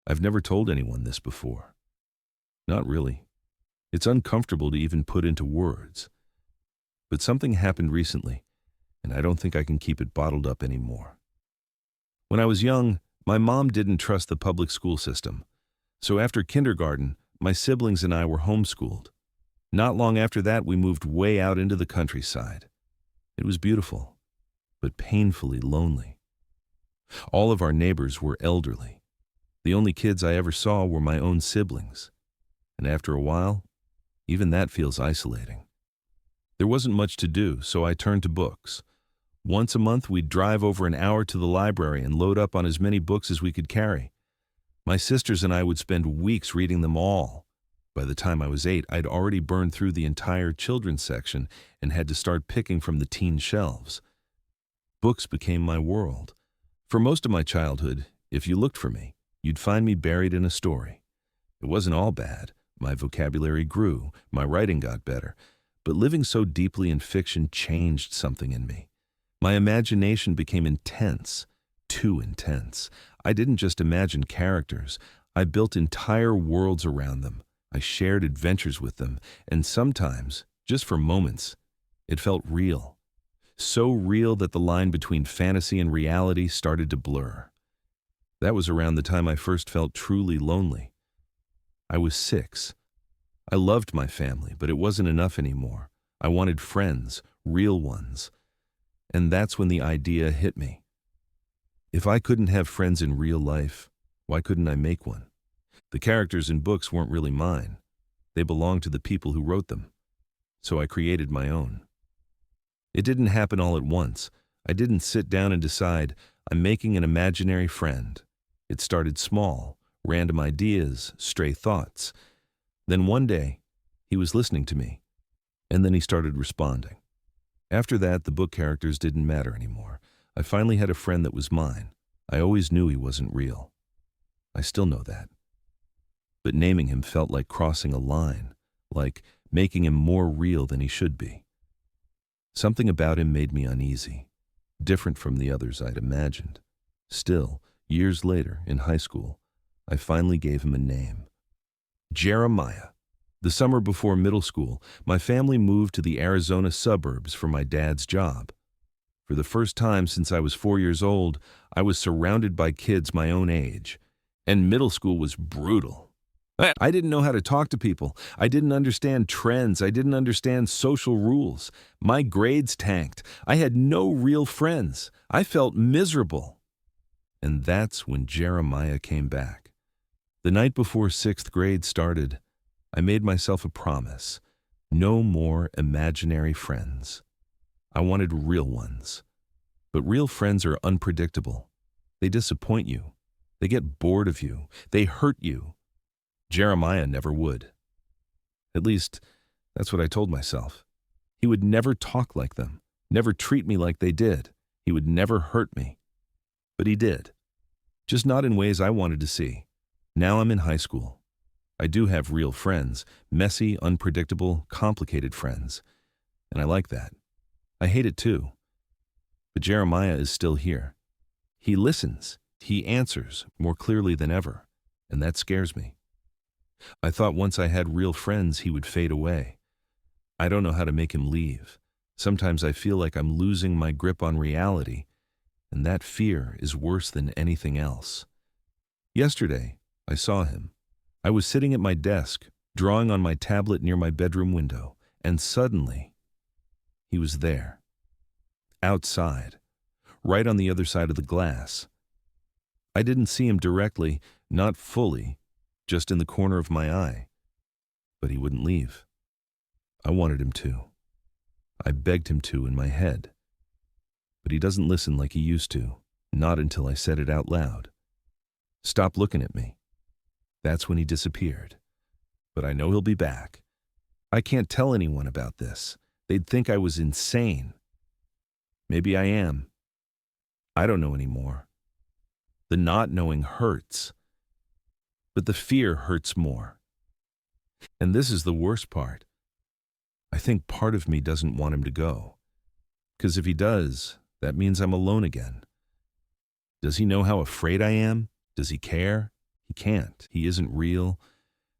I've never told anyone this before. Not really. It's uncomfortable to even put into words. But something happened recently, and I don't think I can keep it bottled up anymore. When I was young, my mom didn't trust the public school system. So after kindergarten, my siblings and I were homeschooled. Not long after that, we moved way out into the countryside. It was beautiful, but painfully lonely. All of our neighbors were elderly. The only kids I ever saw were my own siblings. And after a while, even that feels isolating. There wasn't much to do, so I turned to books. Once a month, we'd drive over an hour to the library and load up on as many books as we could carry. My sisters and I would spend weeks reading them all. By the time I was 8, I'd already burned through the entire children's section and had to start picking from the teen shelves. Books became my world. For most of my childhood, if you looked for me, you'd find me buried in a story. It wasn't all bad. My vocabulary grew, my writing got better, but living so deeply in fiction changed something in me. My imagination became intense, too intense. I didn't just imagine characters, I built entire worlds around them. I shared adventures with them, and sometimes, just for moments, it felt real. So real that the line between fantasy and reality started to blur. That was around the time I first felt truly lonely. I was 6. I loved my family, but it wasn't enough anymore. I wanted friends, real ones. And that's when the idea hit me. If I couldn't have friends in real life, why couldn't I make one? The characters in books weren't really mine. They belonged to the people who wrote them. So I created my own. It didn't happen all at once. I didn't sit down and decide, I'm making an imaginary friend. It started small, random ideas, stray thoughts. Then one day, he was listening to me, and then he started responding. After that, the book characters didn't matter anymore. I finally had a friend that was mine. I always knew he wasn't real. I still know that. But naming him felt like crossing a line, like making him more real than he should be. Something about him made me uneasy, different from the others I'd imagined. Still, years later, in high school, I finally gave him a name. Jeremiah. The summer before middle school, my family moved to the Arizona suburbs for my dad's job. For the first time since I was 4 years old, I was surrounded by kids my own age. And middle school was brutal. I didn't know how to talk to people. I didn't understand trends. I didn't understand social rules. My grades tanked. I had no real friends. I felt miserable. And that's when Jeremiah came back. The night before 6th grade started, I made myself a promise. No more imaginary friends. I wanted real ones. But real friends are unpredictable. They disappoint you. They get bored of you. They hurt you. Jeremiah never would. At least, that's what I told myself. He would never talk like them, never treat me like they did. He would never hurt me. But he did. Just not in ways I wanted to see. Now I'm in high school. I do have real friends, messy, unpredictable, complicated friends. And I like that. I hate it too. But Jeremiah is still here. He listens. He answers more clearly than ever. And that scares me. I thought once I had real friends, he would fade away. I don't know how to make him leave. Sometimes I feel like I'm losing my grip on reality, and that fear is worse than anything else. Yesterday, I saw him. I was sitting at my desk, drawing on my tablet near my bedroom window, and suddenly, he was there. Outside, right on the other side of the glass. I didn't see him directly, not fully, just in the corner of my eye. But he wouldn't leave. I wanted him to. I begged him to in my head. But he doesn't listen like he used to, not until I said it out loud. Stop looking at me. That's when he disappeared. But I know he'll be back. I can't tell anyone about this. They'd think I was insane. Maybe I am. I don't know anymore. The not knowing hurts. But the fear hurts more. And this is the worst part. I think part of me doesn't want him to go. 'Cause if he does, that means I'm alone again. Does he know how afraid I am? Does he care? He can't. He isn't real.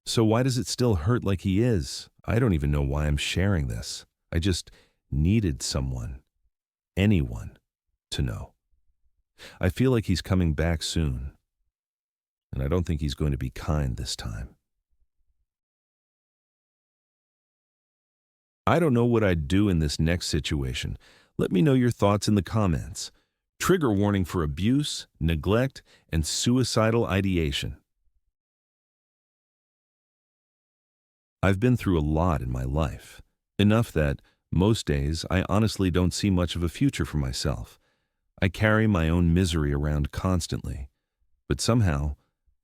So why does it still hurt like he is? I don't even know why I'm sharing this. I just needed someone, anyone, to know. I feel like he's coming back soon, and I don't think he's going to be kind this time. I don't know what I'd do in this next situation. Let me know your thoughts in the comments. Trigger warning for abuse, neglect, and suicidal ideation. I've been through a lot in my life. Enough that, most days, I honestly don't see much of a future for myself. I carry my own misery around constantly. But somehow,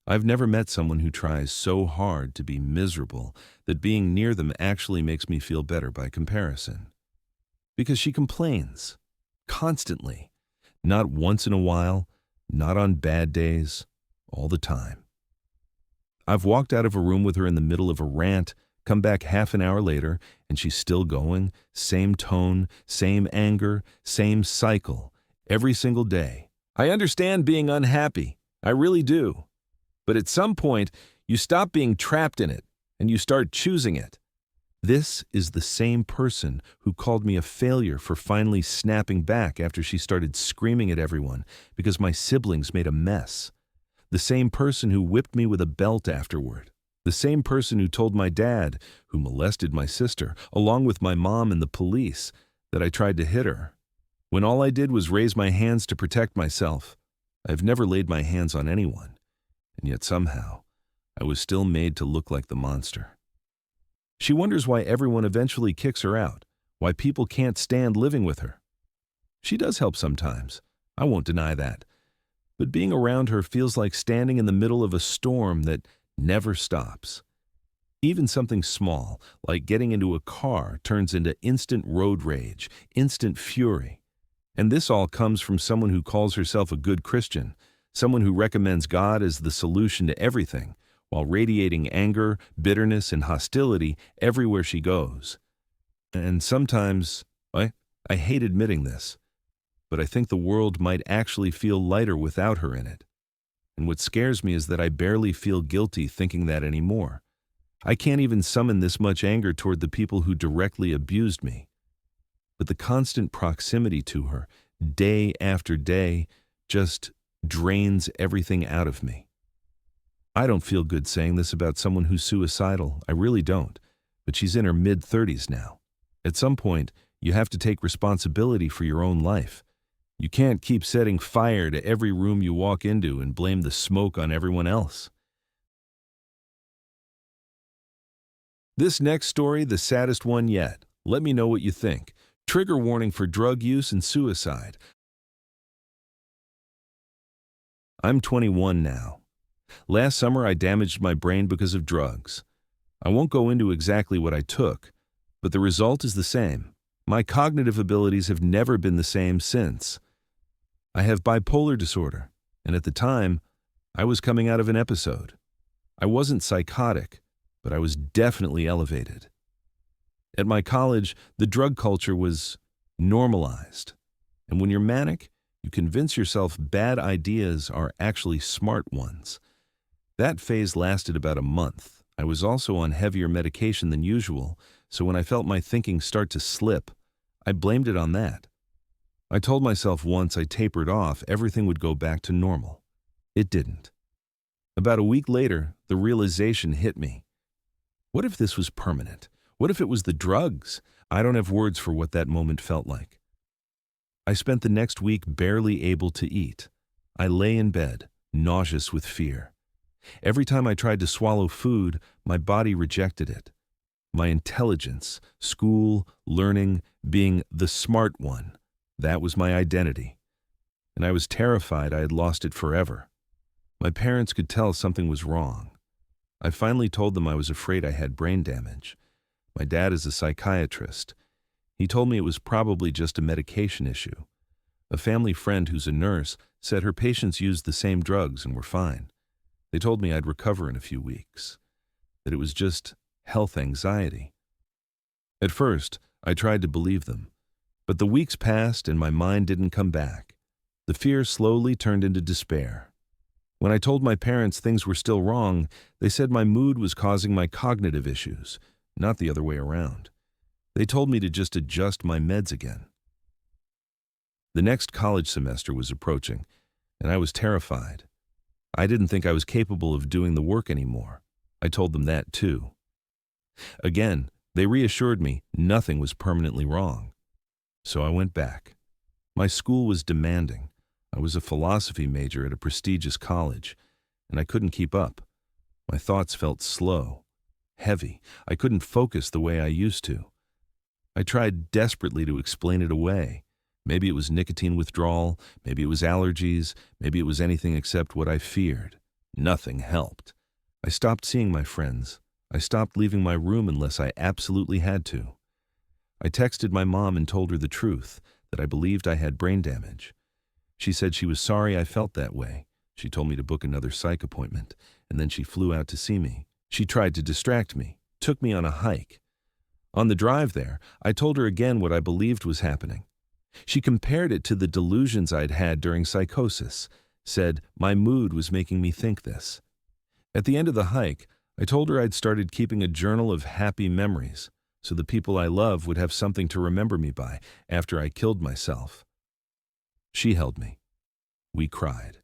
I've never met someone who tries so hard to be miserable that being near them actually makes me feel better by comparison. Because she complains. Constantly. Not once in a while, not on bad days, all the time. I've walked out of a room with her in the middle of a rant, come back half an hour later, and she's still going, same tone, same anger, same cycle, every single day. I understand being unhappy. I really do. But at some point, you stop being trapped in it, and you start choosing it. This is the same person who called me a failure for finally snapping back after she started screaming at everyone because my siblings made a mess. The same person who whipped me with a belt afterward. The same person who told my dad, who molested my sister, along with my mom and the police, that I tried to hit her, when all I did was raise my hands to protect myself. I've never laid my hands on anyone, and yet somehow, I was still made to look like the monster. She wonders why everyone eventually kicks her out, why people can't stand living with her. She does help sometimes, I won't deny that. But being around her feels like standing in the middle of a storm that never stops. Even something small, like getting into a car, turns into instant road rage, instant fury. And this all comes from someone who calls herself a good Christian, someone who recommends God as the solution to everything, while radiating anger, bitterness, and hostility everywhere she goes. And sometimes, I hate admitting this, but I think the world might actually feel lighter without her in it. And what scares me is that I barely feel guilty thinking that anymore. I can't even summon this much anger toward the people who directly abused me. But the constant proximity to her, day after day, just drains everything out of me. I don't feel good saying this about someone who's suicidal, I really don't, but she's in her mid-30s now. At some point, you have to take responsibility for your own life. You can't keep setting fire to every room you walk into and blame the smoke on everyone else. This next story, the saddest one yet. Let me know what you think. Trigger warning for drug use and suicide. I'm 21 now. Last summer, I damaged my brain because of drugs. I won't go into exactly what I took, but the result is the same. My cognitive abilities have never been the same since. I have bipolar disorder, and at the time, I was coming out of an episode. I wasn't psychotic, but I was definitely elevated. At my college, the drug culture was normalized, and when you're manic, you convince yourself bad ideas are actually smart ones. That phase lasted about a month. I was also on heavier medication than usual, so when I felt my thinking start to slip, I blamed it on that. I told myself once I tapered off, everything would go back to normal. It didn't. About a week later, the realization hit me. What if this was permanent? What if it was the drugs? I don't have words for what that moment felt like. I spent the next week barely able to eat. I lay in bed, nauseous with fear. Every time I tried to swallow food, my body rejected it. My intelligence, school, learning, being the smart one, that was my identity. And I was terrified I had lost it forever. My parents could tell something was wrong. I finally told them I was afraid I had brain damage. My dad is a psychiatrist. He told me it was probably just a medication issue. A family friend who's a nurse said her patients used the same drugs and were fine. They told me I'd recover in a few weeks, that it was just health anxiety. At first, I tried to believe them, but the weeks passed and my mind didn't come back. The fear slowly turned into despair. When I told my parents things were still wrong, they said my mood was causing my cognitive issues, not the other way around. They told me to just adjust my meds again. The next college semester was approaching, and I was terrified. I didn't think I was capable of doing the work anymore. I told them that too. Again, they reassured me nothing was permanently wrong. So I went back. My school was demanding. I was a philosophy major at a prestigious college, and I couldn't keep up. My thoughts felt slow, heavy. I couldn't focus the way I used to. I tried desperately to explain it away. Maybe it was nicotine withdrawal, maybe it was allergies, maybe it was anything except what I feared. Nothing helped. I stopped seeing my friends. I stopped leaving my room unless I absolutely had to. I texted my mom and told her the truth, that I believed I had brain damage. She said she was sorry I felt that way. She told me to book another psych appointment, and then she flew out to see me. She tried to distract me, took me on a hike. On the drive there, I told her again what I believed was happening. She compared it to the delusions I'd had during psychosis, said my mood was making me think this. At the end of the hike, I told her I'd started keeping a journal of happy memories, so the people I love would have something to remember me by after I killed myself. She held me. We cried.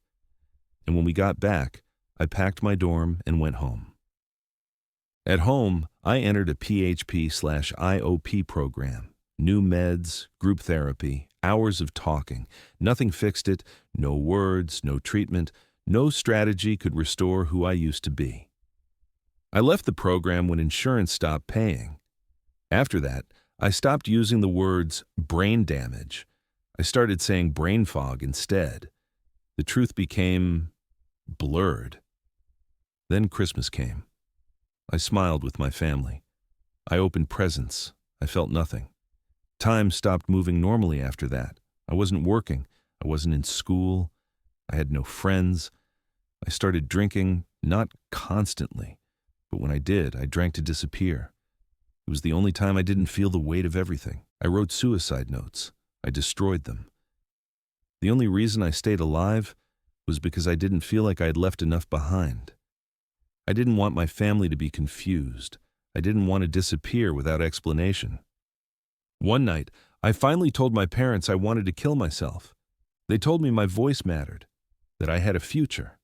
And when we got back, I packed my dorm and went home. At home, I entered a PHP/IOP program. New meds, group therapy, hours of talking. Nothing fixed it, no words, no treatment, no strategy could restore who I used to be. I left the program when insurance stopped paying. After that, I stopped using the words brain damage. I started saying brain fog instead. The truth became blurred. Then Christmas came. I smiled with my family. I opened presents. I felt nothing. Time stopped moving normally after that. I wasn't working. I wasn't in school. I had no friends. I started drinking, not constantly, but when I did, I drank to disappear. It was the only time I didn't feel the weight of everything. I wrote suicide notes. I destroyed them. The only reason I stayed alive was because I didn't feel like I had left enough behind. I didn't want my family to be confused. I didn't want to disappear without explanation. One night, I finally told my parents I wanted to kill myself. They told me my voice mattered, that I had a future.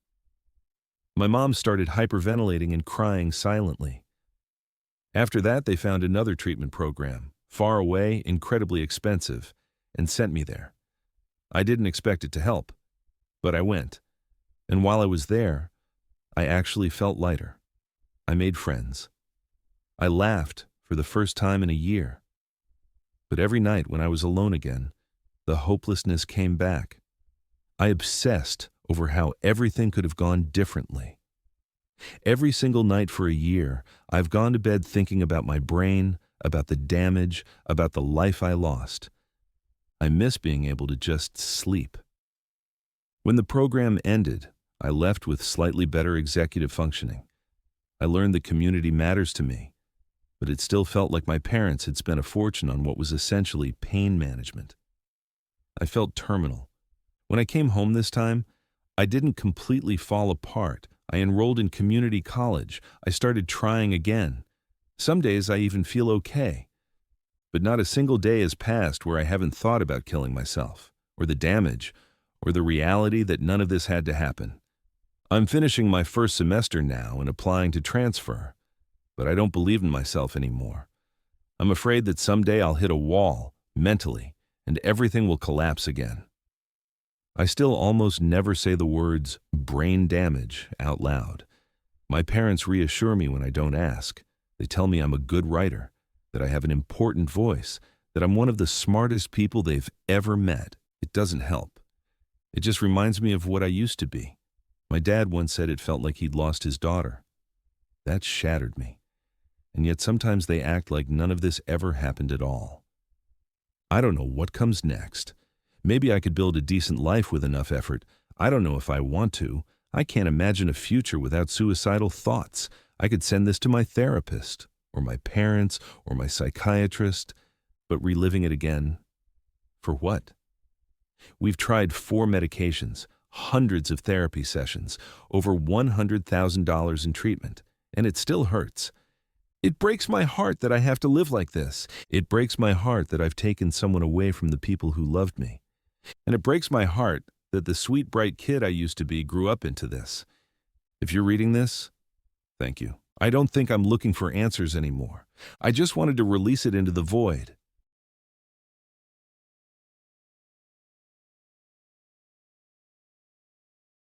My mom started hyperventilating and crying silently. After that, they found another treatment program, far away, incredibly expensive, and sent me there. I didn't expect it to help, but I went. And while I was there, I actually felt lighter. I made friends. I laughed for the first time in a year. But every night when I was alone again, the hopelessness came back. I obsessed over how everything could have gone differently. Every single night for a year, I've gone to bed thinking about my brain, about the damage, about the life I lost. I miss being able to just sleep. When the program ended, I left with slightly better executive functioning. I learned that community matters to me, but it still felt like my parents had spent a fortune on what was essentially pain management. I felt terminal. When I came home this time, I didn't completely fall apart. I enrolled in community college. I started trying again. Some days I even feel okay. But not a single day has passed where I haven't thought about killing myself, or the damage, or the reality that none of this had to happen. I'm finishing my first semester now and applying to transfer, but I don't believe in myself anymore. I'm afraid that someday I'll hit a wall, mentally, and everything will collapse again. I still almost never say the words brain damage out loud. My parents reassure me when I don't ask. They tell me I'm a good writer, that I have an important voice, that I'm one of the smartest people they've ever met. It doesn't help. It just reminds me of what I used to be. My dad once said it felt like he'd lost his daughter. That shattered me. And yet sometimes they act like none of this ever happened at all. I don't know what comes next. Maybe I could build a decent life with enough effort. I don't know if I want to. I can't imagine a future without suicidal thoughts. I could send this to my therapist, or my parents, or my psychiatrist, but reliving it again, for what? We've tried 4 medications, hundreds of therapy sessions, over $100,000 in treatment, and it still hurts. It breaks my heart that I have to live like this. It breaks my heart that I've taken someone away from the people who loved me. And it breaks my heart that the sweet, bright kid I used to be grew up into this. If you're reading this, thank you. I don't think I'm looking for answers anymore. I just wanted to release it into the void.